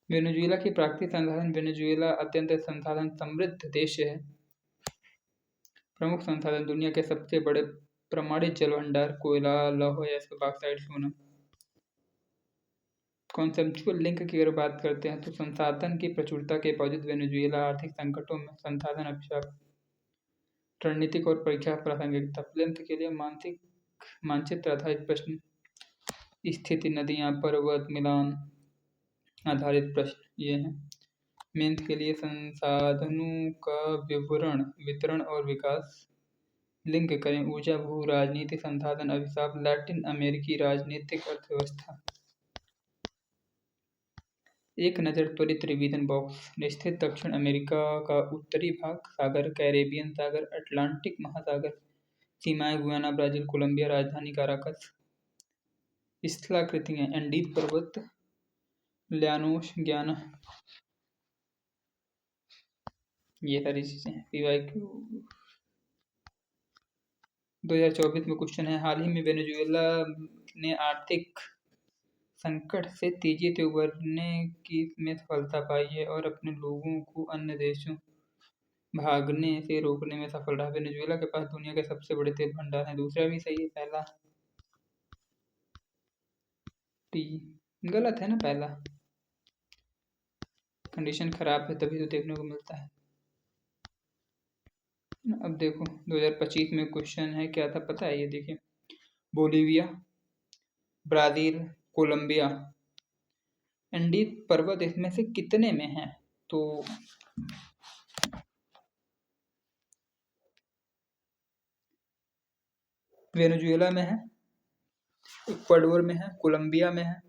वेनेजुएला की प्राकृतिक संसाधन: वेनेजुएला अत्यंत संसाधन समृद्ध देश है। प्रमुख संसाधन: दुनिया के सबसे बड़े प्रमाणित जल भंडार, कोयला, लौह अयस्क, बॉक्साइट, सोना। कॉन्सेप्चुअल लिंक की अगर बात करते हैं तो संसाधन की प्रचुरता के बावजूद वेनेजुएला आर्थिक संकटों में संसाधन अभिशाप। रणनीतिक और परीक्षा प्रासंगिकता: प्लिंथ के लिए मानचित्र आधारित प्रश्न, स्थिति, नदियाँ, पर्वत, मिलान आधारित प्रश्न ये हैं। मेंथ के लिए संसाधनों का विवरण, वितरण और विकास। लिंक करें: ऊर्जा, भू राजनीति, संसाधन अभिशाप, लैटिन अमेरिकी राजनीतिक अर्थव्यवस्था। एक नज़र त्वरित रिवीजन बॉक्स। स्थित दक्षिण अमेरिका का उत्तरी भाग, सागर, कैरेबियन सागर, अटलांटिक महासागर, सीमाएं गुयाना, ब्राजील, कोलंबिया, राजधानी काराकस। स्थलाकृतियाँ: एंडीज पर्वत, ल्यानोस, ग्याना, ये सारी चीजें। पीवाईक्यू 2024 में क्वेश्चन है, हाल ही में वेनेजुएला ने आर्थिक संकट से तेजी से उबरने की में सफलता पाई है और अपने लोगों को अन्य देशों भागने से रोकने में सफल रहा। वेनेजुएला के पास दुनिया के सबसे बड़े तेल भंडार हैं। दूसरा भी सही है, पहला टी गलत है ना, पहला कंडीशन खराब है तभी तो देखने को मिलता है। अब देखो 2025 में क्वेश्चन है, क्या था पता है? ये देखिए, बोलीविया, ब्राजील, कोलंबिया, एंडीज पर्वत इसमें से कितने में है? तो वेनेजुएला में है, इक्वाडोर में है, कोलंबिया में है,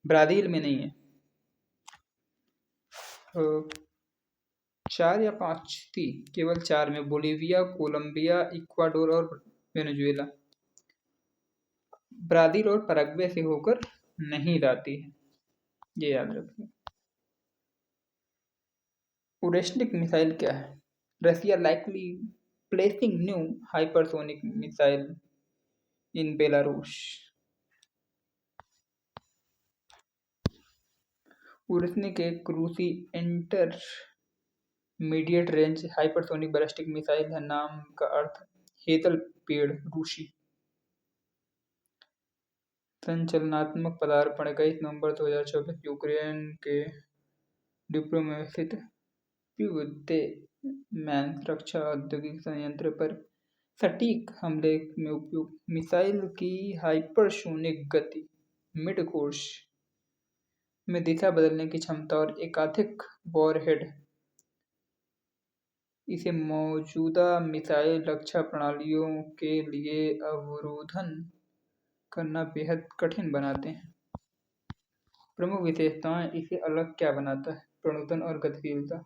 ब्राज़ील में नहीं है। 4 या 5 थी, केवल 4 में बोलीविया, कोलंबिया, इक्वाडोर और वेनेजुएला। ब्राज़ील और पैराग्वे से होकर नहीं जाती है, ये याद रखिए। ओरेस्निक मिसाइल क्या है? Russia likely placing new hypersonic missile in Belarus. Oreshnik एक रूसी intermediate range hypersonic ballistic missile है। नाम का अर्थ हेतल पेड़ रूसी। संचलनात्मक पदार्पण 21 नवंबर 2024 यूक्रेन के डिप्लो में स्थित प्यूदेमैंस रक्षा औद्योगिक संयंत्र पर सटीक हमले में उपयोग। मिसाइल की हाइपरसोनिक गति, मिड कोर्स में दिशा बदलने की क्षमता और एकाधिक वॉरहेड इसे मौजूदा मिसाइल रक्षा प्रणालियों के लिए अवरोधन करना बेहद कठिन बनाते हैं। प्रमुख विशेषताएं इसे अलग क्या बनाता है? प्रणोदन और गतिशीलता,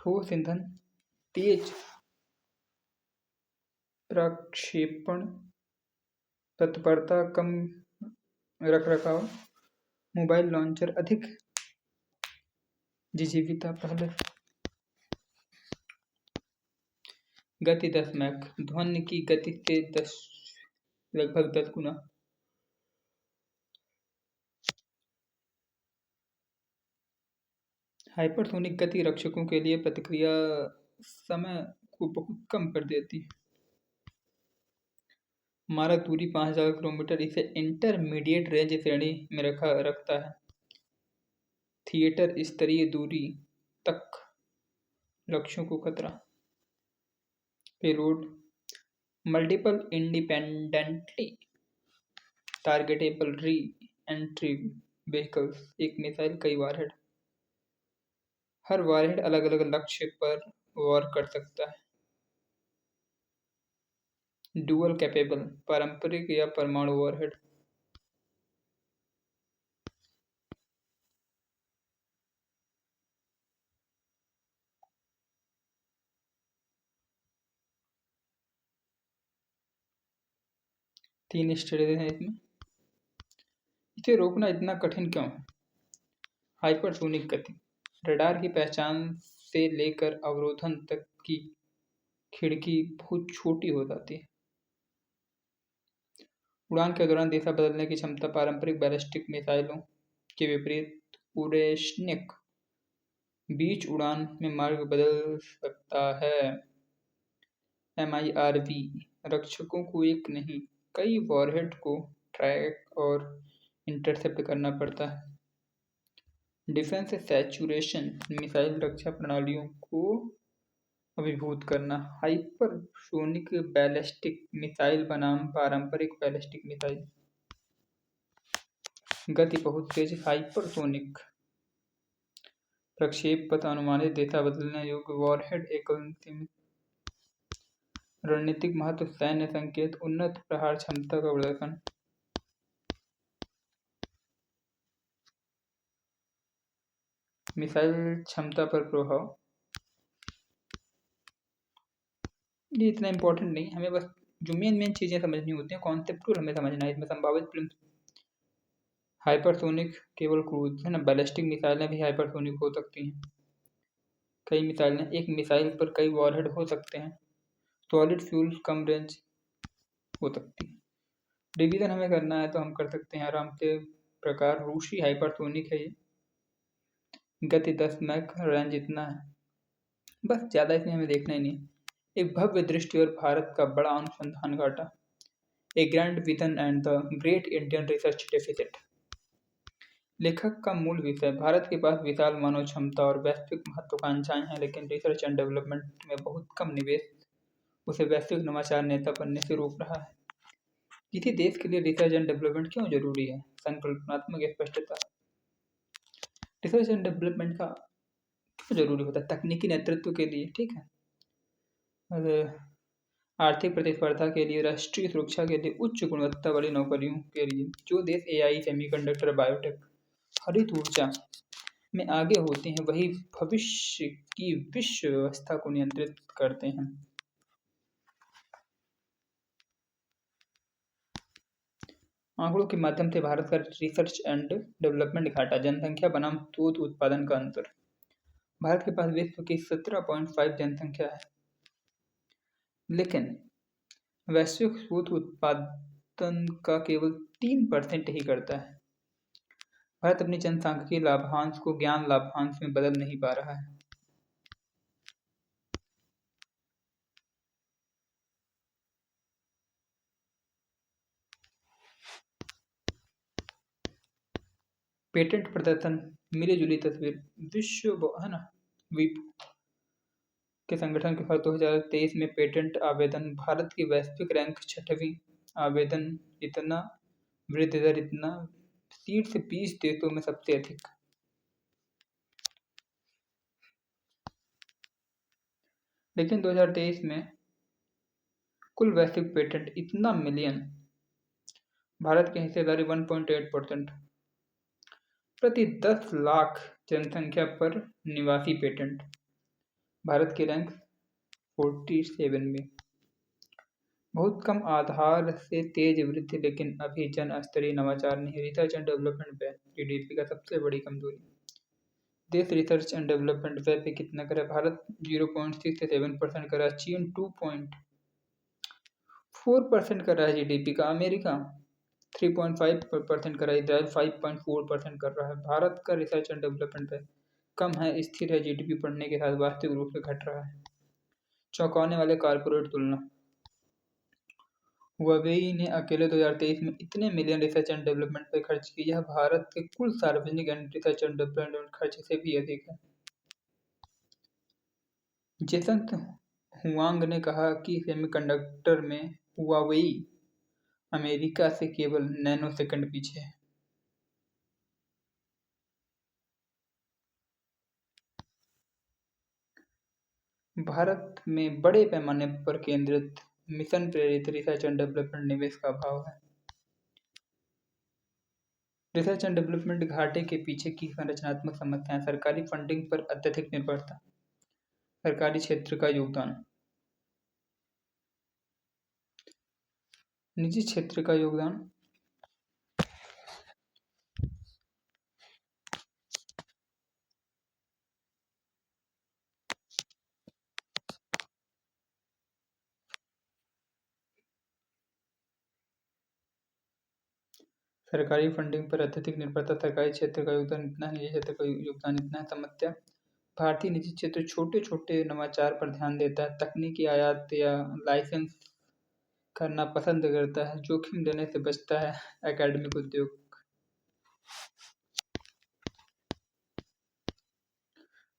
ठोस ईंधन, तेज प्रक्षेपण, तत्परता, कम रखरखाव, मोबाइल लॉन्चर, अधिक जिजीविता। पहले गति 10 मैक, ध्वनि की गति से लगभग 10 गुना। हाइपरसोनिक गति रक्षकों के लिए प्रतिक्रिया समय को बहुत कम कर देती है। मारक दूरी 5000 किलोमीटर इसे इंटरमीडिएट रेंज श्रेणी में रखता है। थिएटर स्तरीय दूरी तक लक्ष्यों को खतरा। Payload multiple independently targetable re entry vehicles, एक मिसाइल कई वारहेड। हर वारहेड अलग अलग लक्ष्य पर वार कर सकता है। डुअल कैपेबल, पारंपरिक या परमाणु वारहेड। तीन स्टेज हैं इसमें। इसे रोकना इतना कठिन क्यों है? हाइपरसोनिक गति, रडार की पहचान से लेकर अवरोधन तक की खिड़की बहुत छोटी हो जाती है। उड़ान के दौरान दिशा बदलने की क्षमता, पारंपरिक बैलिस्टिक मिसाइलों के विपरीत ओरेस्निक बीच उड़ान में मार्ग बदल सकता है। MIRV रक्षकों को एक नहीं कई वॉरहेड को ट्रैक और इंटरसेप्ट करना पड़ता है। डिफेंस सैचुरेशन, मिसाइल रक्षा प्रणालियों को अभिभूत करना। हाइपरसोनिक बैलिस्टिक मिसाइल बनाम पारंपरिक बैलिस्टिक मिसाइल। गति बहुत तेज, हाइपरसोनिक प्रक्षेप पथ, अनुमानित दिशा बदलने योग्य वॉरहेड, एकल सीमित रणनीतिक महत्व, सैन्य संकेत, उन्नत प्रहार क्षमता का प्रदर्शन। मिसाइल क्षमता पर प्रभाव, ये इतना इम्पोर्टेंट नहीं, हमें बस जो मेन चीज़ें समझनी होती हैं, कॉन्सेप्टुअल हमें समझना है इसमें। संभावित हाइपरसोनिक केवल क्रूज है ना, बैलिस्टिक मिसाइलें भी हाइपरसोनिक हो सकती हैं। कई मिसाइलें, एक मिसाइल पर कई वॉरहेड हो सकते हैं। सॉलिड फ्यूल कम रेंज हो सकती है। रिवीजन हमें करना है तो हम कर सकते हैं आराम से। प्रकार रूसी हाइपरसोनिक है ये, गति 10 मैक, रेंज इतना है, बस ज़्यादा इसमें हमें देखना ही नहीं। एक भव्य दृष्टि और भारत का बड़ा अनुसंधान घाटा, a grand vision and the great Indian research deficit. लेखक का मूल विषय, भारत के पास विशाल मानव क्षमता और वैश्विक महत्वाकांक्षाएं हैं, लेकिन रिसर्च एंड डेवलपमेंट में बहुत कम निवेश उसे वैश्विक नवाचार नेता बनने से रोक रहा है। किसी देश के लिए रिसर्च एंड डेवलपमेंट क्यों जरूरी है? संकल्पनात्मक स्पष्टता, रिसर्च एंड डेवलपमेंट का क्यों जरूरी होता है? तकनीकी नेतृत्व के लिए, ठीक है, और आर्थिक प्रतिस्पर्धा के लिए, राष्ट्रीय सुरक्षा के लिए, उच्च गुणवत्ता वाली नौकरियों के लिए। जो देश एआई, सेमीकंडक्टर, बायोटेक, हरित ऊर्जा में आगे होते हैं वही भविष्य की विश्व व्यवस्था को नियंत्रित करते हैं। आंकड़ों के माध्यम से भारत का रिसर्च एंड डेवलपमेंट घाटा, जनसंख्या बनाम शोध उत्पादन का अंतर। भारत के पास विश्व की 17.5 जनसंख्या है, लेकिन वैश्विक शोध उत्पादन का केवल 3% ही करता है। भारत अपनी जनसांख्यिकीय लाभांश को ज्ञान लाभांश में बदल नहीं पा रहा है। पेटेंट प्रदर्शन, मिली जुली तस्वीर। विश्व है ना, विपो के संगठन के साथ 2023 में पेटेंट आवेदन, भारत की वैश्विक रैंक 6वीं। आवेदन इतना, वृद्धि दर इतना, सीट से 20 देशों में सबसे अधिक। लेकिन 2023 में कुल वैश्विक पेटेंट इतना मिलियन, भारत की हिस्सेदारी 1.8%। प्रति 10 लाख जनसंख्या पर निवासी पेटेंट, भारत की रैंक 47 में। बहुत कम आधार से तेज वृद्धि, लेकिन अभी जन स्तरीय नवाचार नहीं। रिसर्च एंड डेवलपमेंट व्यय, जीडीपी का सबसे बड़ी कमजोरी। देश रिसर्च एंड डेवलपमेंट व्यय पे कितना करे? भारत 0.6 से 7% कर रहा है, चीन 2.4% कर रहा है जीडीपी का, अमेरिका 3.5% कर रहा है, इजराइल 5.4% कर रहा है। भारत का रिसर्च एंड डेवलपमेंट व्यय कम है, स्थिर है, जीडीपी बढ़ने के साथ वास्तविक रूप से घट रहा है। चौंकाने वाले कॉर्पोरेट तुलना, हुआवेई ने अकेले 2023 में इतने मिलियन रिसर्च एंड डेवलपमेंट पर खर्च किए, यह भारत के कुल सार्वजनिक एंड रिसर्च एंड डेवलपमेंट खर्च से भी अधिक है। जेसंत हुआंग ने कहा कि सेमीकंडक्टर में हुआवेई अमेरिका से केवल नैनोसेकंड पीछे है। भारत में बड़े पैमाने पर केंद्रित मिशन प्रेरित रिसर्च एंड डेवलपमेंट निवेश का अभाव है। रिसर्च एंड डेवलपमेंट घाटे के पीछे की संरचनात्मक समस्याएं, सरकारी फंडिंग पर अत्यधिक निर्भरता, सरकारी क्षेत्र का योगदान, निजी क्षेत्र का योगदान, सरकारी फंडिंग पर अत्यधिक निर्भरता, सरकारी क्षेत्र का योगदान इतना है, निजी क्षेत्र का योगदान इतना है। समस्या, भारतीय निजी क्षेत्र छोटे छोटे नवाचार पर ध्यान देता है, तकनीकी आयात या लाइसेंस करना पसंद करता है, जोखिम लेने से बचता है। एकेडमिक उद्योग,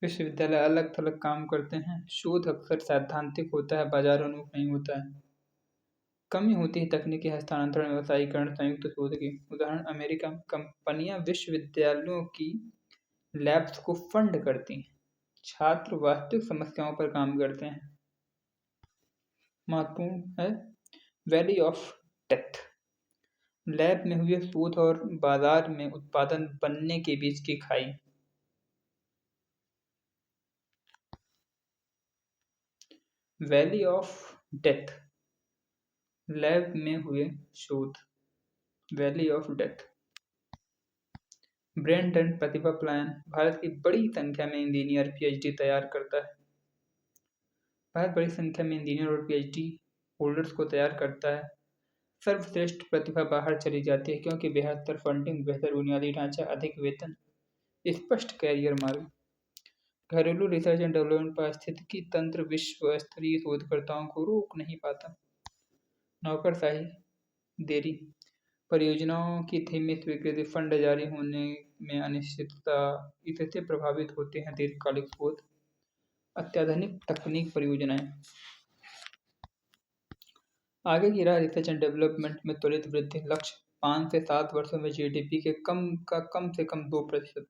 विश्वविद्यालय अलग थलग काम करते हैं, शोध अक्सर सैद्धांतिक होता है, बाजार उन्मुख नहीं होता है। कमी होती है तकनीकी हस्तांतरण, व्यवसायीकरण, संयुक्त शोध की। उदाहरण, अमेरिका में कंपनियां विश्वविद्यालयों की लैब्स को फंड करती हैं, छात्र वास्तविक समस्याओं पर काम करते हैं। महत्वपूर्ण है वैली ऑफ डेथ, लैब में हुए शोध और बाजार में उत्पादन बनने के बीच की खाई। वैली ऑफ डेथ, लैब में हुए शोध, valley of death. Brain drain प्रतिभा पलायन, भारत की बड़ी संख्या में इंजीनियर पीएचडी तैयार करता है। भारत बड़ी संख्या में इंजीनियर और पीएचडी होल्डर्स को तैयार करता है। सर्वश्रेष्ठ प्रतिभा बाहर चली जाती है क्योंकि बेहतर फंडिंग, बेहतर बुनियादी ढांचा, अधिक वेतन, स्पष्ट कैरियर मार्ग। घरेलू रिसर्च एंड डेवलपमेंट पारिस्थितिकी तंत्र विश्व स्तरीय शोधकर्ताओं को रोक नहीं पाता। नौकरशाही, देरी, परियोजनाओं की धीमी स्वीकृति, फंड जारी होने में अनिश्चितता, इससे प्रभावित होते हैं दीर्घकालिक शोध। अत्याधुनिक तकनीक परियोजनाएं, आगे की राह रिसर्च एंड डेवलपमेंट में त्वरित वृद्धि, लक्ष्य 5 से 7 वर्षों में जीडीपी के कम से कम 2%।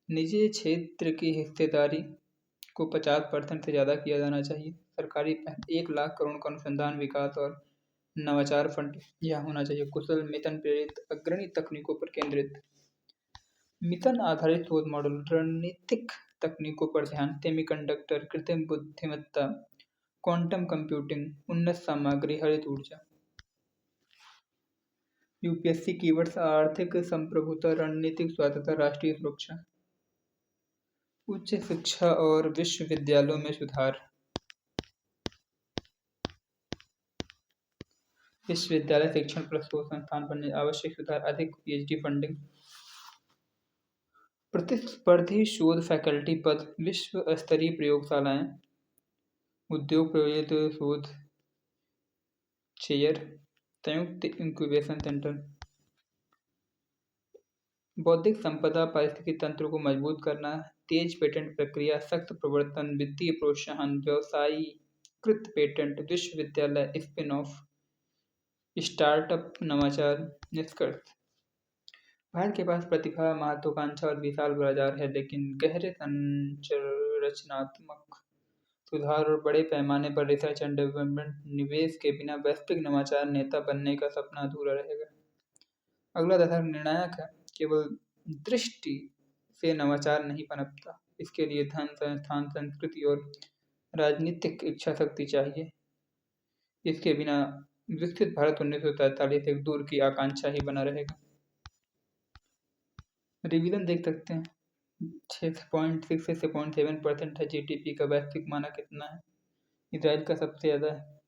निजी क्षेत्र की हिस्सेदारी को 50% से ज़्यादा किया जाना चाहिए। सरकारी पहल 1 लाख करोड़ का अनुसंधान विकास और नवाचार फंड यह होना चाहिए। कुशल मिशन प्रेरित अग्रणी तकनीकों पर केंद्रित मिशन आधारित शोध मॉडल, रणनीतिक तकनीकों पर ध्यान, सेमीकंडक्टर, कृत्रिम बुद्धिमत्ता, क्वांटम कंप्यूटिंग, उन्नत सामग्री, हरित ऊर्जा। यूपीएससी कीवर्ड्स आर्थिक संप्रभुता, रणनीतिक स्वायत्तता, राष्ट्रीय सुरक्षा। उच्च शिक्षा और विश्वविद्यालयों में सुधार। विश्वविद्यालय शिक्षण प्लस शोध संस्थान बनने आवश्यक सुधार, अधिक पीएचडी फंडिंग। प्रतिस्पर्धी शोध फैकल्टी पद, विश्व स्तरीय प्रयोगशालाएं, उद्योग प्रेरित शोध चेयर, संयुक्त इंक्यूबेशन सेंटर। बौद्धिक संपदा पारिस्थितिकी तंत्र को मजबूत करना, तेज पेटेंट प्रक्रिया, सख्त प्रवर्तन, वित्तीय प्रोत्साहन, व्यवसायीकृत पेटेंट, विश्वविद्यालय स्पिन ऑफ, स्टार्टअप, नवाचार। निष्कर्ष, भारत के पास प्रतिभा, महत्वाकांक्षा और विशाल बाजार है, लेकिन गहरे संरचनात्मक सुधार और बड़े पैमाने पर रिसर्च एंड डेवलपमेंट निवेश के बिना वैश्विक नवाचार नेता बनने का सपना अधूरा रहेगा। अगला दशक निर्णायक है। केवल दृष्टि से नवाचार नहीं पनपता, इसके लिए धन, संस्थान, संस्कृति और राजनीतिक इच्छा शक्ति चाहिए। इसके बिना विकसित भारत 1947 एक दूर की आकांक्षा ही बना रहेगा। रिवीजन देख सकते हैं। 6.6 से 6.7% है जीडीपी का। वैश्विक मानक कितना है? इसराइल का सबसे ज़्यादा है।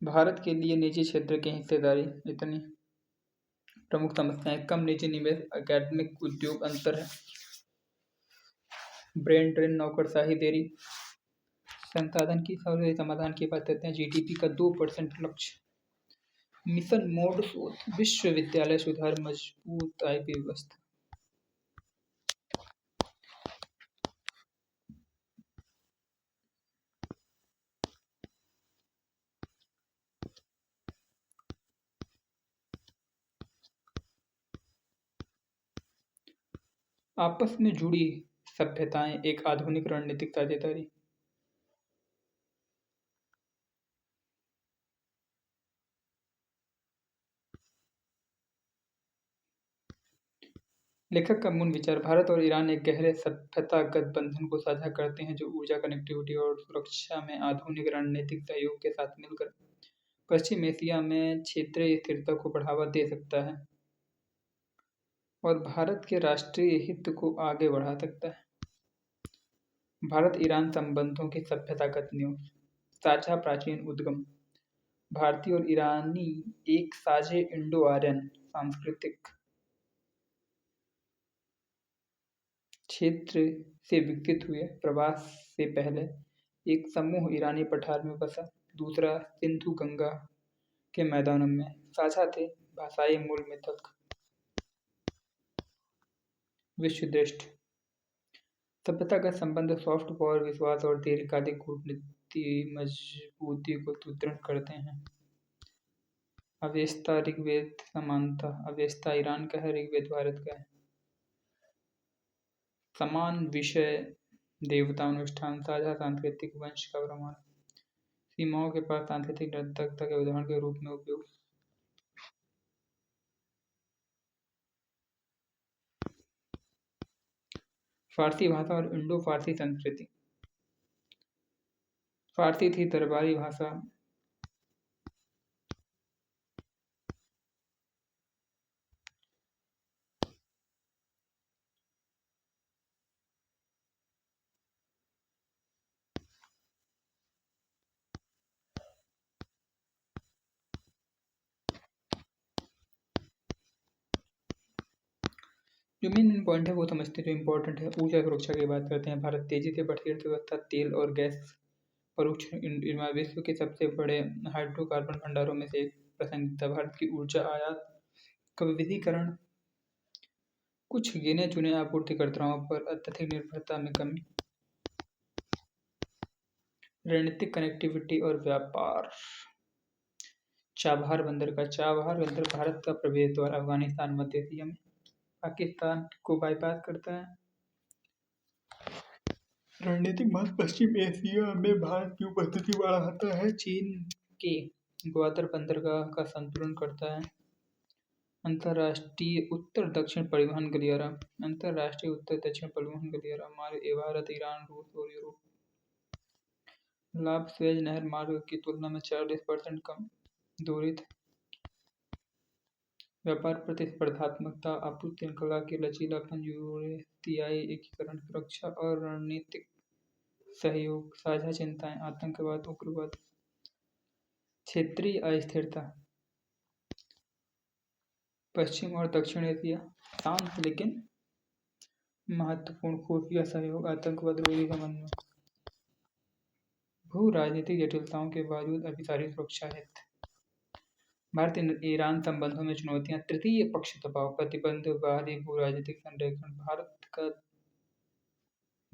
भारत के लिए निजी क्षेत्र की हिस्सेदारी इतनी। प्रमुख समस्याएं, कम निजी निवेश, एकेडमिक उद्योग अंतर है, ब्रेन ड्रेन, नौकरशाही, देरी, संसाधन की समाधान की बात करते हैं। जीडीपी का 2% लक्ष्य, मिशन मोड शोध, विश्वविद्यालय सुधार, मजबूत आईपी व्यवस्था। आपस में जुड़ी सभ्यताएं, एक आधुनिक रणनीतिक साझेदारी। लेखक का मूल विचार, भारत और ईरान एक गहरे सभ्यतागत बंधन को साझा करते हैं जो ऊर्जा, कनेक्टिविटी और सुरक्षा में आधुनिक रणनीतिक सहयोग के साथ मिलकर पश्चिम एशिया में क्षेत्रीय स्थिरता को बढ़ावा दे सकता है और भारत के राष्ट्रीय हित को आगे बढ़ा सकता है। भारत ईरान संबंधों की सभ्यतागत नींव, साझा प्राचीन उद्गम, भारतीय और ईरानी एक साझे इंडो आर्यन सांस्कृतिक क्षेत्र से विकसित हुए। प्रवास से पहले एक समूह ईरानी पठार में बसा, दूसरा सिंधु गंगा के मैदानों में। साझा थे भाषाई मूल मिथक। विश्व दृष्टि, सभ्यता का संबंध सॉफ्ट पावर, विश्वास और दीर्घकालिक कूटनीति मजबूती को सुदृढ़ करते हैं। अवेस्ता ऋग्वेद समानता, अवेस्ता ईरान का है, ऋग्वेद भारत का है। समान विषय, देवता अनुष्ठान, साझा सांस्कृतिक वंश का प्रमाण, सीमाओं के पास सांस्कृतिक निरंतरता के उदाहरण के रूप में उपयोग। फारसी भाषा और इंडो फारसी संस्कृति, फारसी थी दरबारी भाषा, जो मेन पॉइंट है वो समझते जो इम्पोर्टेंट है। ऊर्जा सुरक्षा की बात करते हैं। भारत तेजी से बढ़ती अर्थव्यवस्था, तेल और गैस परोक्ष विश्व के सबसे बड़े हाइड्रोकार्बन भंडारों में से एक प्रासंगिकता। भारत की ऊर्जा आयात का विविधीकरण, कुछ गिने चुने आपूर्तिकर्ताओं पर अत्यधिक निर्भरता में कमी, रणनीतिक कनेक्टिविटी और व्यापार। चाबहार बंदर भारत का प्रवेश द्वार, अफगानिस्तान, मध्य एशिया में। पाकिस्तान को बाईपास करता है। रणनीतिक महत्व पश्चिम एशिया में भारत की उपस्थिति बढ़ाता है। चीन के ग्वादर बंदरगाह का संतुलन करता है। अंतर्राष्ट्रीय उत्तर दक्षिण परिवहन गलियारा। अंतर्राष्ट्रीय उत्तर दक्षिण परिवहन गलियारा मार्ग भारत, ईरान, रूस और यूरोप। लाभ सुएज नहर मार्ग की तुलना में 40% कम दूरी है। व्यापार प्रतिस्पर्धात्मकता, आपूर्ति श्रृंखला की लचीलापन, यूरेशियाई एकीकरण, सुरक्षा और रणनीतिक सहयोग, साझा चिंताएं, आतंकवाद, उग्रवाद, क्षेत्रीय अस्थिरता। पश्चिम और दक्षिण एशिया शांत लेकिन महत्वपूर्ण खुफिया सहयोग, आतंकवाद रोधी संबंध में। भू राजनीतिक जटिलताओं के बावजूद अभिसारी सुरक्षा है। भारत ईरान संबंधों में चुनौतियां, तृतीय पक्ष दबाव, प्रतिबंध, बाहरी भू राजनीतिक संरेखण, भारत का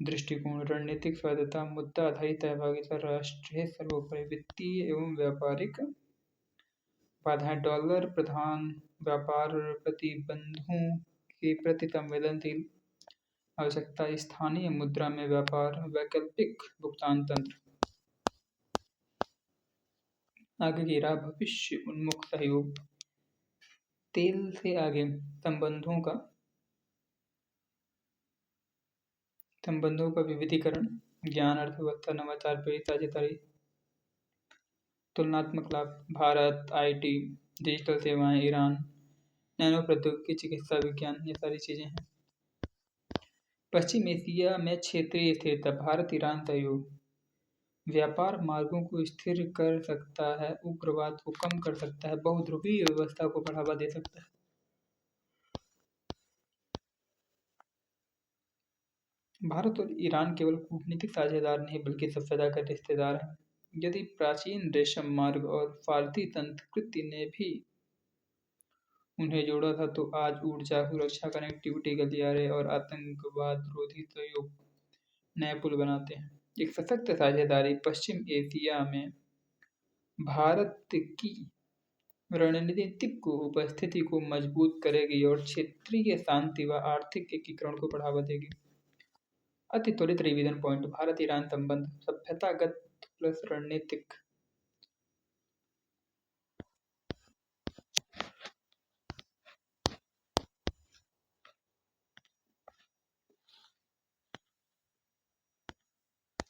दृष्टिकोण, रणनीतिक स्वायत्तता, मुद्दा आधारित सहभागिता, राष्ट्रीय सर्वोपरि, वित्तीय एवं व्यापारिक बाधाएं, डॉलर प्रधान व्यापार प्रतिबंधों के प्रति संवेदनशील आवश्यकता, स्थानीय मुद्रा में व्यापार, वैकल्पिक भुगतान तंत्र। आगे की राह, भविष्य उन्मुख सहयोग। तेल से आगे संबंधों का विविधीकरण, ज्ञान, अर्थव्यवस्था, नवाचार, पेरिस साझेदारी, तुलनात्मक लाभ, भारत, आईटी, डिजिटल सेवाएं, ईरान, नैनो प्रौद्योगिकी, चिकित्सा विज्ञान, ये सारी चीजें हैं। पश्चिम एशिया में क्षेत्रीय स्थिरता, भारत ईरान सहयोग, व्यापार मार्गों को स्थिर कर सकता है, उग्रवाद को कम कर सकता है, बहुध्रुवीय व्यवस्था को बढ़ावा दे सकता है। भारत और ईरान केवल कूटनीतिक साझेदार नहीं बल्कि सबसे ज्यादा रिश्तेदार हैं। यदि प्राचीन रेशम मार्ग और फारसी संस्कृति ने भी उन्हें जोड़ा था, तो आज ऊर्जा, सुरक्षा, कनेक्टिविटी, गलियारे और आतंकवाद रोधी सहयोग नए पुल बनाते हैं। एक सशक्त साझेदारी पश्चिम एशिया में भारत की रणनीतिक उपस्थिति को मजबूत करेगी और क्षेत्रीय शांति व आर्थिक एकीकरण को बढ़ावा देगी। अति त्वरित रिवीजन पॉइंट, भारत ईरान संबंध, सभ्यतागत प्लस रणनीतिक।